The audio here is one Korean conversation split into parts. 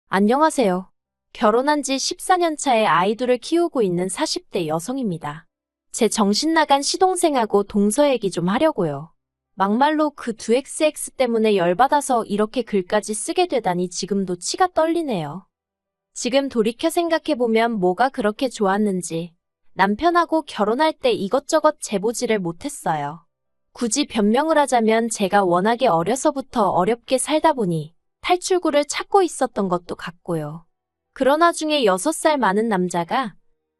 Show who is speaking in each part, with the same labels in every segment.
Speaker 1: 안녕하세요. 결혼한 지 14년 차에 아이들을 키우고 있는 40대 여성입니다. 제 정신 나간 시동생하고 동서 얘기 좀 하려고요. 막말로 그 두 XX 때문에 열받아서 이렇게 글까지 쓰게 되다니 지금도 치가 떨리네요. 지금 돌이켜 생각해보면 뭐가 그렇게 좋았는지 남편하고 결혼할 때 이것저것 재보지를 못했어요. 굳이 변명을 하자면 제가 워낙에 어려서부터 어렵게 살다 보니 탈출구를 찾고 있었던 것도 같고요. 그러나 중에 6살 많은 남자가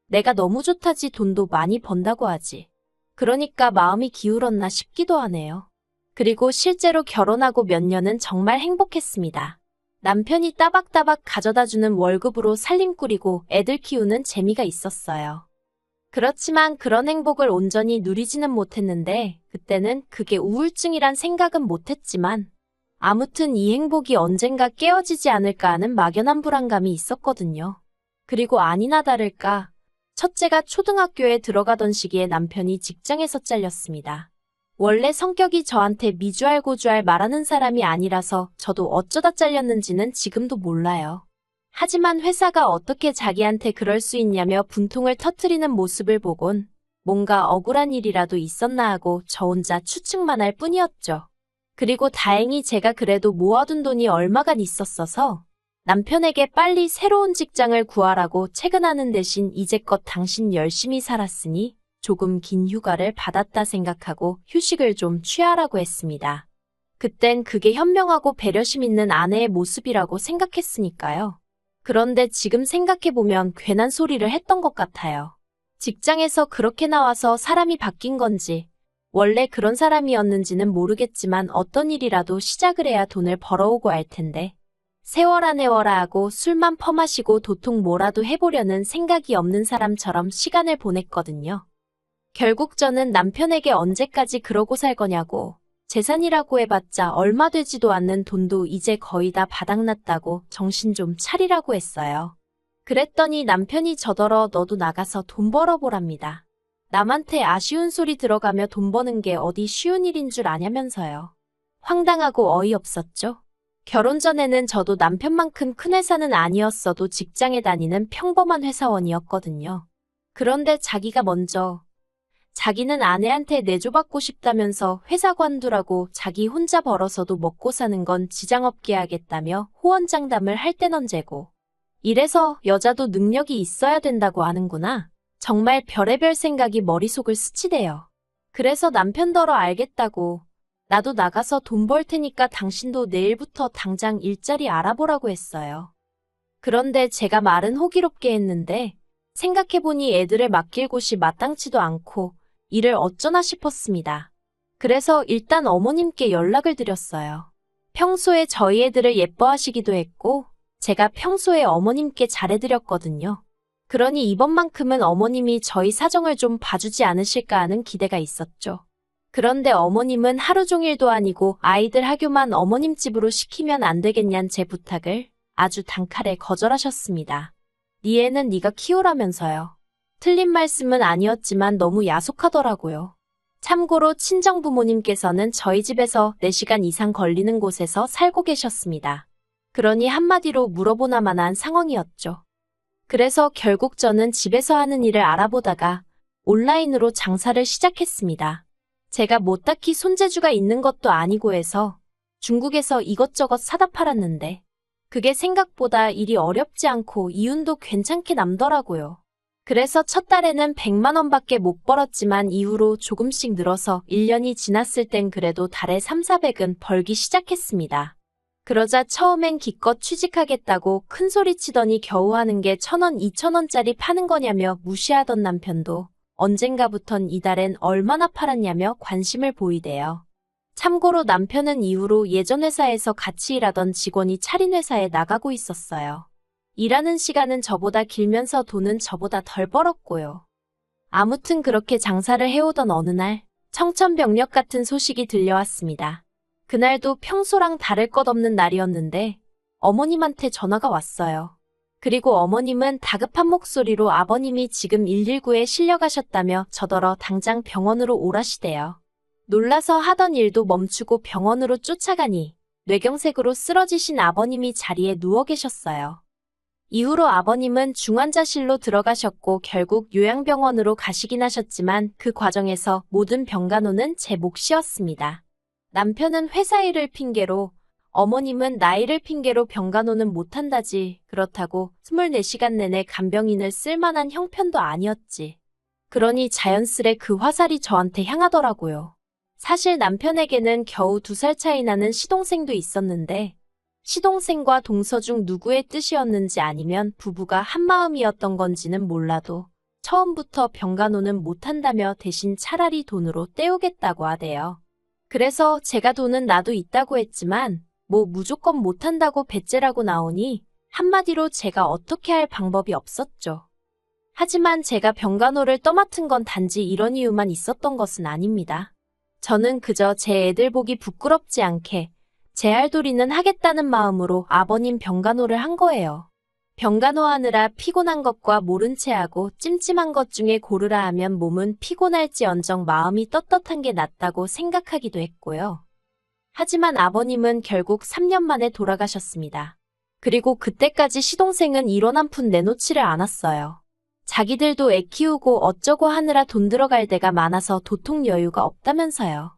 Speaker 1: 내가 너무 좋다지 돈도 많이 번다고 하지. 그러니까 마음이 기울었나 싶기도 하네요. 그리고 실제로 결혼하고 몇 년은 정말 행복했습니다. 남편이 따박따박 가져다주는 월급으로 살림 꾸리고 애들 키우는 재미가 있었어요. 그렇지만 그런 행복을 온전히 누리지는 못했는데 그때는 그게 우울증이란 생각은 못했지만 아무튼 이 행복이 언젠가 깨어지지 않을까 하는 막연한 불안감이 있었거든요. 그리고 아니나 다를까 첫째가 초등학교에 들어가던 시기에 남편이 직장에서 잘렸습니다. 원래 성격이 저한테 미주알고주알 말하는 사람이 아니라서 저도 어쩌다 잘렸는지는 지금도 몰라요. 하지만 회사가 어떻게 자기한테 그럴 수 있냐며 분통을 터뜨리는 모습을 보곤 뭔가 억울한 일이라도 있었나 하고 저 혼자 추측만 할 뿐이었죠. 그리고 다행히 제가 그래도 모아둔 돈이 얼마간 있었어서 남편에게 빨리 새로운 직장을 구하라고 채근하는 대신 이제껏 당신 열심히 살았으니 조금 긴 휴가를 받았다 생각하고 휴식을 좀 취하라고 했습니다. 그땐 그게 현명하고 배려심 있는 아내의 모습이라고 생각했으니까요. 그런데 지금 생각해보면 괜한 소리를 했던 것 같아요. 직장에서 그렇게 나와서 사람이 바뀐 건지 원래 그런 사람이었는지는 모르겠지만 어떤 일이라도 시작을 해야 돈을 벌어오고 할 텐데 세워라 내워라 하고 술만 퍼마시고 도통 뭐라도 해보려는 생각이 없는 사람처럼 시간을 보냈거든요. 결국 저는 남편에게 언제까지 그러고 살 거냐고 재산이라고 해봤자 얼마 되지도 않는 돈도 이제 거의 다 바닥났다고 정신 좀 차리라고 했어요. 그랬더니 남편이 저더러 너도 나가서 돈 벌어보랍니다. 남한테 아쉬운 소리 들어가며 돈 버는 게 어디 쉬운 일인 줄 아냐면서요. 황당하고 어이없었죠. 결혼 전에는 저도 남편만큼 큰 회사는 아니었어도 직장에 다니는 평범한 회사원이었거든요. 그런데 자기가 먼저 자기는 아내한테 내조받고 싶다면서 회사 관두라고 자기 혼자 벌어서도 먹고 사는 건 지장 없게 하겠다며 호언장담을 할 땐 언제고. 이래서 여자도 능력이 있어야 된다고 하는구나. 정말 별의별 생각이 머릿속을 스치대요. 그래서 남편더러 알겠다고 나도 나가서 돈 벌 테니까 당신도 내일부터 당장 일자리 알아보라고 했어요. 그런데 제가 말은 호기롭게 했는데 생각해보니 애들을 맡길 곳이 마땅치도 않고 일을 어쩌나 싶었습니다. 그래서 일단 어머님께 연락을 드렸어요. 평소에 저희 애들을 예뻐하시기도 했고 제가 평소에 어머님께 잘해드렸거든요. 그러니 이번만큼은 어머님이 저희 사정을 좀 봐주지 않으실까 하는 기대가 있었죠. 그런데 어머님은 하루 종일도 아니고 아이들 학교만 어머님 집으로 시키면 안 되겠냔 제 부탁을 아주 단칼에 거절하셨습니다. 네 애는 네가 키우라면서요. 틀린 말씀은 아니었지만 너무 야속하더라고요. 참고로 친정부모님께서는 저희 집에서 4시간 이상 걸리는 곳에서 살고 계셨습니다. 그러니 한마디로 물어보나마나 한 상황이었죠. 그래서 결국 저는 집에서 하는 일을 알아보다가 온라인으로 장사를 시작했습니다. 제가 뭐 딱히 손재주가 있는 것도 아니고 해서 중국에서 이것저것 사다 팔았는데 그게 생각보다 일이 어렵지 않고 이윤도 괜찮게 남더라고요. 그래서 첫 달에는 100만 원밖에 못 벌었지만 이후로 조금씩 늘어서 1년이 지났을 땐 그래도 달에 3,400은 벌기 시작했습니다. 그러자 처음엔 기껏 취직하겠다고 큰소리치더니 겨우 하는 게 1,000원, 2,000원짜리 파는 거냐며 무시하던 남편도 언젠가부턴 이달엔 얼마나 팔았냐며 관심을 보이대요. 참고로 남편은 이후로 예전 회사에서 같이 일하던 직원이 차린 회사에 나가고 있었어요. 일하는 시간은 저보다 길면서 돈은 저보다 덜 벌었고요. 아무튼 그렇게 장사를 해오던 어느 날 청천벽력 같은 소식이 들려왔습니다. 그날도 평소랑 다를 것 없는 날이었는데 어머님한테 전화가 왔어요. 그리고 어머님은 다급한 목소리로 아버님이 지금 119에 실려가셨다며 저더러 당장 병원으로 오라시대요. 놀라서 하던 일도 멈추고 병원으로 쫓아가니 뇌경색으로 쓰러지신 아버님이 자리에 누워 계셨어요. 이후로 아버님은 중환자실로 들어가셨고 결국 요양병원으로 가시긴 하셨지만 그 과정에서 모든 병간호는 제 몫이었습니다. 남편은 회사 일을 핑계로, 어머님은 나이를 핑계로 병간호는 못한다지. 그렇다고 24시간 내내 간병인을 쓸만한 형편도 아니었지. 그러니 자연스레 그 화살이 저한테 향하더라고요. 사실 남편에게는 겨우 2살 차이 나는 시동생도 있었는데 시동생과 동서 중 누구의 뜻이었는지 아니면 부부가 한마음이었던 건지는 몰라도 처음부터 병간호는 못한다며 대신 차라리 돈으로 때우겠다고 하대요. 그래서 제가 돈은 나도 있다고 했지만 뭐 무조건 못한다고 배째라고 나오니 한마디로 제가 어떻게 할 방법이 없었죠. 하지만 제가 병간호를 떠맡은 건 단지 이런 이유만 있었던 것은 아닙니다. 저는 그저 제 애들 보기 부끄럽지 않게 제 할도리는 하겠다는 마음으로 아버님 병간호를 한 거예요. 병간호하느라 피곤한 것과 모른 채 하고 찜찜한 것 중에 고르라 하면 몸은 피곤할지언정 마음이 떳떳한 게 낫다고 생각하기도 했고요. 하지만 아버님은 결국 3년 만에 돌아가셨습니다. 그리고 그때까지 시동생은 이론 한 푼 내놓지를 않았어요. 자기들도 애 키우고 어쩌고 하느라 돈 들어갈 데가 많아서 도통 여유가 없다면서요.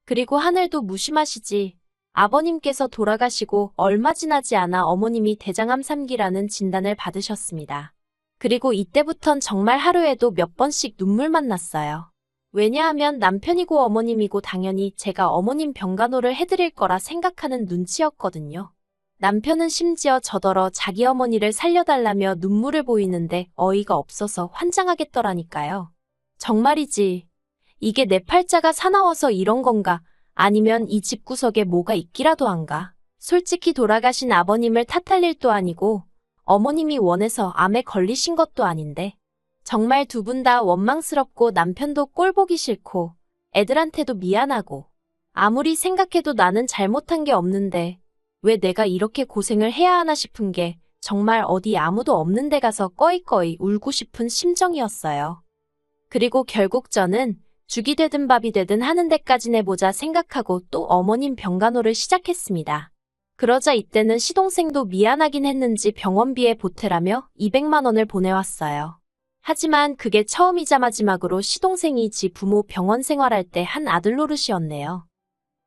Speaker 1: 그리고 하늘도 무심하시지. 아버님께서 돌아가시고 얼마 지나지 않아 어머님이 대장암 3기라는 진단을 받으셨습니다. 그리고 이때부턴 정말 하루에도 몇 번씩 눈물만 났어요. 왜냐하면 남편이고 어머님이고 당연히 제가 어머님 병간호를 해드릴 거라 생각하는 눈치였거든요. 남편은 심지어 저더러 자기 어머니를 살려달라며 눈물을 보이는데 어이가 없어서 환장하겠더라니까요. 정말이지. 이게 내 팔자가 사나워서 이런 건가? 아니면 이 집구석에 뭐가 있기라도 한가? 솔직히 돌아가신 아버님을 탓할 일도 아니고 어머님이 원해서 암에 걸리신 것도 아닌데 정말 두 분 다 원망스럽고 남편도 꼴보기 싫고 애들한테도 미안하고 아무리 생각해도 나는 잘못한 게 없는데 왜 내가 이렇게 고생을 해야 하나 싶은 게 정말 어디 아무도 없는 데 가서 꺼이꺼이 울고 싶은 심정이었어요. 그리고 결국 저는 죽이 되든 밥이 되든 하는 데까지 내보자 생각하고 또 어머님 병간호를 시작했습니다. 그러자 이때는 시동생도 미안하긴 했는지 병원비에 보태라며 200만 원을 보내왔어요. 하지만 그게 처음이자 마지막으로 시동생이 지 부모 병원 생활할 때 한 아들 노릇이었네요.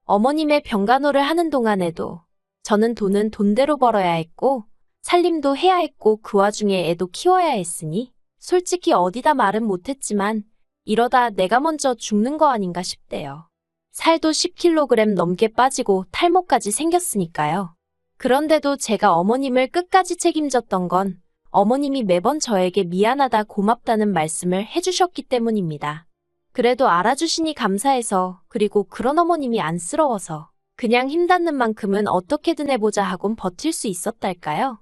Speaker 1: 어머님의 병간호를 하는 동안에도 저는 돈은 돈대로 벌어야 했고 살림도 해야 했고 그 와중에 애도 키워야 했으니 솔직히 어디다 말은 못했지만 이러다 내가 먼저 죽는 거 아닌가 싶대요. 살도 10kg 넘게 빠지고 탈모까지 생겼으니까요. 그런데도 제가 어머님을 끝까지 책임졌던 건 어머님이 매번 저에게 미안하다 고맙다는 말씀을 해주셨기 때문입니다. 그래도 알아주시니 감사해서 그리고 그런 어머님이 안쓰러워서 그냥 힘닿는 만큼은 어떻게든 해보자 하곤 버틸 수 있었달까요?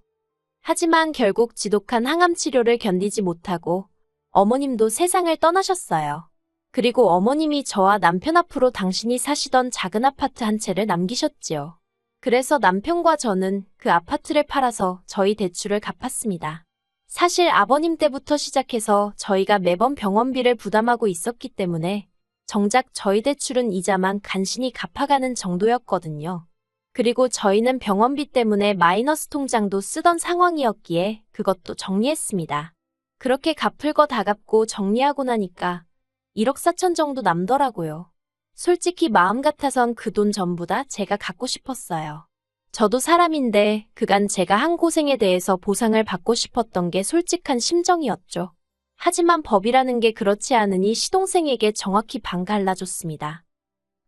Speaker 1: 하지만 결국 지독한 항암 치료를 견디지 못하고 어머님도 세상을 떠나셨어요. 그리고 어머님이 저와 남편 앞으로 당신이 사시던 작은 아파트 한 채를 남기셨지요. 그래서 남편과 저는 그 아파트를 팔아서 저희 대출을 갚았습니다. 사실 아버님 때부터 시작해서 저희가 매번 병원비를 부담하고 있었기 때문에 정작 저희 대출은 이자만 간신히 갚아가는 정도였거든요. 그리고 저희는 병원비 때문에 마이너스 통장도 쓰던 상황이었기에 그것도 정리했습니다. 그렇게 갚을 거 다 갚고 정리하고 나니까 1억 4천 정도 남더라고요. 솔직히 마음 같아선 그 돈 전부 다 제가 갖고 싶었어요. 저도 사람인데 그간 제가 한 고생에 대해서 보상을 받고 싶었던 게 솔직한 심정이었죠. 하지만 법이라는 게 그렇지 않으니 시동생에게 정확히 반 갈라줬습니다.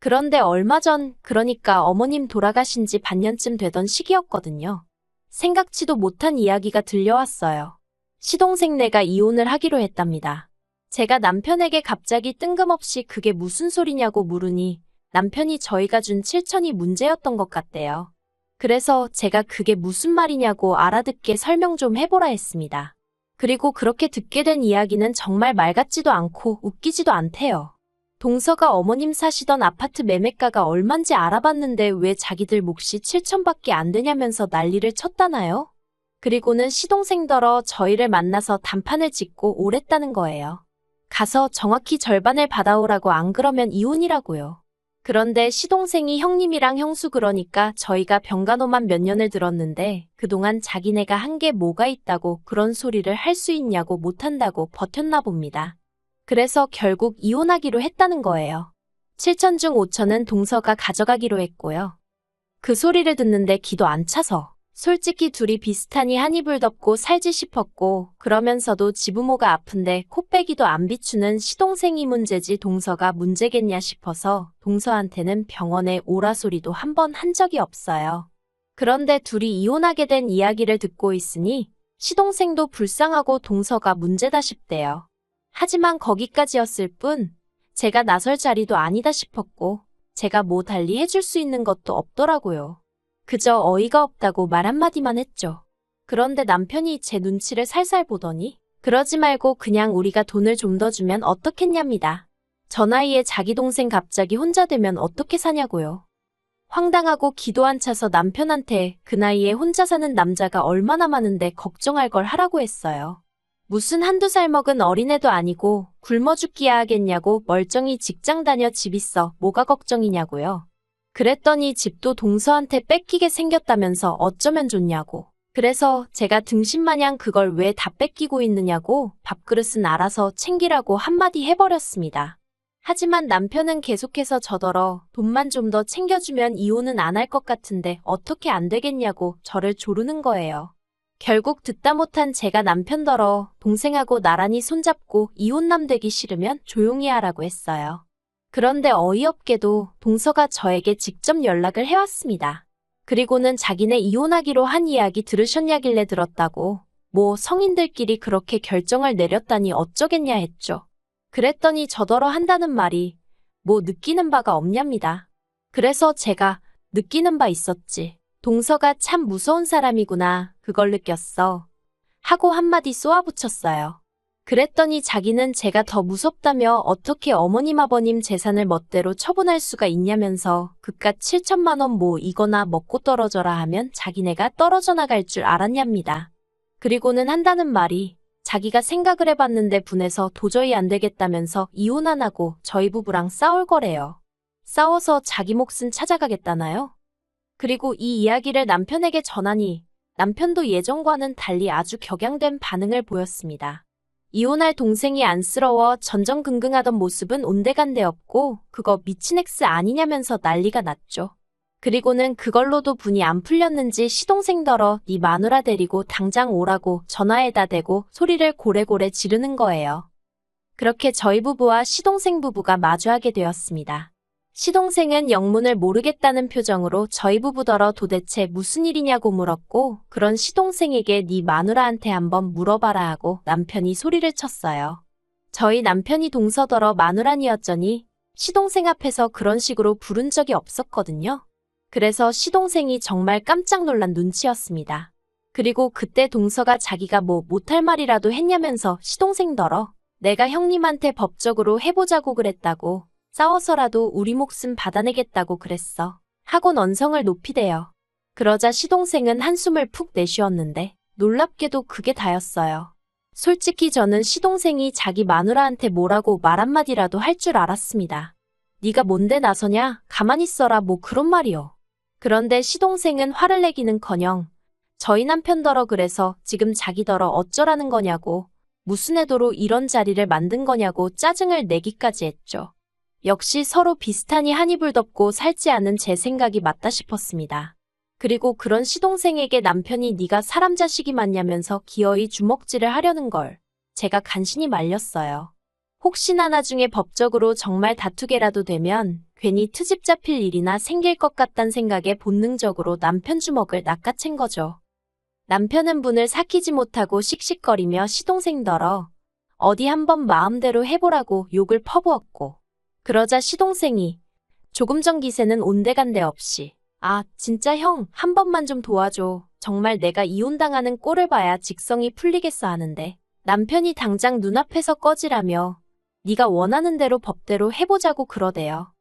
Speaker 1: 그런데 얼마 전, 그러니까 어머님 돌아가신 지 반년쯤 되던 시기였거든요. 생각지도 못한 이야기가 들려왔어요. 시동생네가 이혼을 하기로 했답니다. 제가 남편에게 갑자기 뜬금없이 그게 무슨 소리냐고 물으니 남편이 저희가 준 7천이 문제였던 것 같대요. 그래서 제가 그게 무슨 말이냐고 알아듣게 설명 좀 해보라 했습니다. 그리고 그렇게 듣게 된 이야기는 정말 말 같지도 않고 웃기지도 않대요. 동서가 어머님 사시던 아파트 매매가가 얼만지 알아봤는데 왜 자기들 몫이 7천밖에 안 되냐면서 난리를 쳤다나요? 그리고는 시동생더러 저희를 만나서 단판을 짓고 오랬다는 거예요. 가서 정확히 절반을 받아오라고 안 그러면 이혼이라고요. 그런데 시동생이 형님이랑 형수 그러니까 저희가 병간호만 몇 년을 들었는데 그동안 자기네가 한 게 뭐가 있다고 그런 소리를 할 수 있냐고 못한다고 버텼나 봅니다. 그래서 결국 이혼하기로 했다는 거예요. 7천 중 5천은 동서가 가져가기로 했고요. 그 소리를 듣는데 기도 안 차서 솔직히 둘이 비슷하니 한 이불 덮고 살지 싶었고 그러면서도 지부모가 아픈데 코빼기도 안 비추는 시동생이 문제지 동서가 문제겠냐 싶어서 동서한테는 병원에 오라 소리도 한 번 한 적이 없어요. 그런데 둘이 이혼하게 된 이야기를 듣고 있으니 시동생도 불쌍하고 동서가 문제다 싶대요. 하지만 거기까지였을 뿐 제가 나설 자리도 아니다 싶었고 제가 뭐 달리 해줄 수 있는 것도 없더라고요. 그저 어이가 없다고 말 한마디만 했죠. 그런데 남편이 제 눈치를 살살 보더니 그러지 말고 그냥 우리가 돈을 좀 더 주면 어떻겠냐입니다. 저 나이에 자기 동생 갑자기 혼자 되면 어떻게 사냐고요. 황당하고 기도 안 차서 남편한테 그 나이에 혼자 사는 남자가 얼마나 많은데 걱정할 걸 하라고 했어요. 무슨 한두 살 먹은 어린애도 아니고 굶어 죽기야 하겠냐고 멀쩡히 직장 다녀 집 있어 뭐가 걱정이냐고요. 그랬더니 집도 동서한테 뺏기게 생겼다면서 어쩌면 좋냐고. 그래서 제가 등신마냥 그걸 왜 다 뺏기고 있느냐고 밥그릇은 알아서 챙기라고 한마디 해버렸습니다. 하지만 남편은 계속해서 저더러 돈만 좀 더 챙겨주면 이혼은 안 할 것 같은데 어떻게 안 되겠냐고 저를 조르는 거예요. 결국 듣다 못한 제가 남편더러 동생하고 나란히 손잡고 이혼남 되기 싫으면 조용히 하라고 했어요. 그런데 어이없게도 동서가 저에게 직접 연락을 해왔습니다. 그리고는 자기네 이혼하기로 한 이야기 들으셨냐길래 들었다고 뭐 성인들끼리 그렇게 결정을 내렸다니 어쩌겠냐 했죠. 그랬더니 저더러 한다는 말이 뭐 느끼는 바가 없냐입니다. 그래서 제가 느끼는 바 있었지. 동서가 참 무서운 사람이구나. 그걸 느꼈어. 하고 한마디 쏘아붙였어요. 그랬더니 자기는 제가 더 무섭다며 어떻게 어머님 아버님 재산을 멋대로 처분할 수가 있냐면서 그깟 7천만 원 뭐 이거나 먹고 떨어져라 하면 자기네가 떨어져 나갈 줄 알았냐입니다. 그리고는 한다는 말이 자기가 생각을 해봤는데 분해서 도저히 안 되겠다면서 이혼 안 하고 저희 부부랑 싸울 거래요. 싸워서 자기 몫은 찾아가겠다나요? 그리고 이 이야기를 남편에게 전하니 남편도 예전과는 달리 아주 격양된 반응을 보였습니다. 이혼할 동생이 안쓰러워 전전긍긍하던 모습은 온데간데 없고 그거 미친 X 아니냐면서 난리가 났죠. 그리고는 그걸로도 분이 안 풀렸는지 시동생더러 네 마누라 데리고 당장 오라고 전화에다 대고 소리를 고래고래 지르는 거예요. 그렇게 저희 부부와 시동생 부부가 마주하게 되었습니다. 시동생은 영문을 모르겠다는 표정으로 저희 부부더러 도대체 무슨 일이냐고 물었고 그런 시동생에게 네 마누라한테 한번 물어봐라 하고 남편이 소리를 쳤어요. 저희 남편이 동서더러 마누라니었더니 시동생 앞에서 그런 식으로 부른 적이 없었거든요. 그래서 시동생이 정말 깜짝 놀란 눈치였습니다. 그리고 그때 동서가 자기가 뭐 못할 말이라도 했냐면서 시동생더러 내가 형님한테 법적으로 해보자고 그랬다고 싸워서라도 우리 목숨 받아내겠다고 그랬어. 하곤 언성을 높이대요. 그러자 시동생은 한숨을 푹 내쉬었는데 놀랍게도 그게 다였어요. 솔직히 저는 시동생이 자기 마누라한테 뭐라고 말 한마디라도 할 줄 알았습니다. 네가 뭔데 나서냐? 가만히 있어라 뭐 그런 말이요. 그런데 시동생은 화를 내기는커녕 저희 남편더러 그래서 지금 자기더러 어쩌라는 거냐고 무슨 애도로 이런 자리를 만든 거냐고 짜증을 내기까지 했죠. 역시 서로 비슷하니 한 이불 덮고 살지 않은 제 생각이 맞다 싶었습니다. 그리고 그런 시동생에게 남편이 네가 사람 자식이 맞냐면서 기어이 주먹질을 하려는 걸 제가 간신히 말렸어요. 혹시나 나중에 법적으로 정말 다투게라도 되면 괜히 트집 잡힐 일이나 생길 것 같단 생각에 본능적으로 남편 주먹을 낚아챈 거죠. 남편은 분을 삭히지 못하고 씩씩거리며 시동생더러 어디 한번 마음대로 해보라고 욕을 퍼부었고 그러자 시동생이 조금 전 기세는 온데간데 없이 아 진짜 형 한 번만 좀 도와줘. 정말 내가 이혼당하는 꼴을 봐야 직성이 풀리겠어 하는데 남편이 당장 눈앞에서 꺼지라며 네가 원하는 대로 법대로 해보자고 그러대요.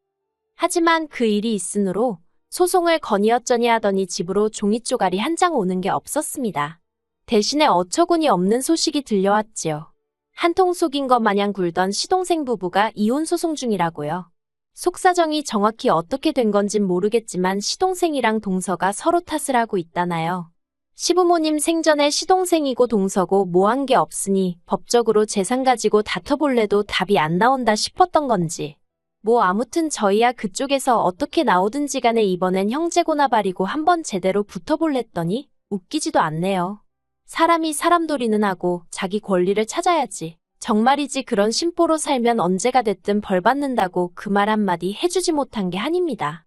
Speaker 1: 하지만 그 일이 있으므로 소송을 건의어쩌니 하더니 집으로 종이쪼가리 한 장 오는 게 없었습니다. 대신에 어처구니 없는 소식이 들려왔지요. 한 통 속인 것 마냥 굴던 시동생 부부가 이혼 소송 중이라고요. 속사정이 정확히 어떻게 된 건진 모르겠지만 시동생이랑 동서가 서로 탓을 하고 있다나요. 시부모님 생전에 시동생이고 동서고 뭐 한 게 없으니 법적으로 재산 가지고 다퉈볼래도 답이 안 나온다 싶었던 건지. 뭐 아무튼 저희야 그쪽에서 어떻게 나오든지 간에 이번엔 형제고나발이고 한번 제대로 붙어볼랬더니 웃기지도 않네요. 사람이 사람 도리는 하고 자기 권리를 찾아야지. 정말이지 그런 심보로 살면 언제가 됐든 벌 받는다고 그 말 한마디 해주지 못한 게 한입니다.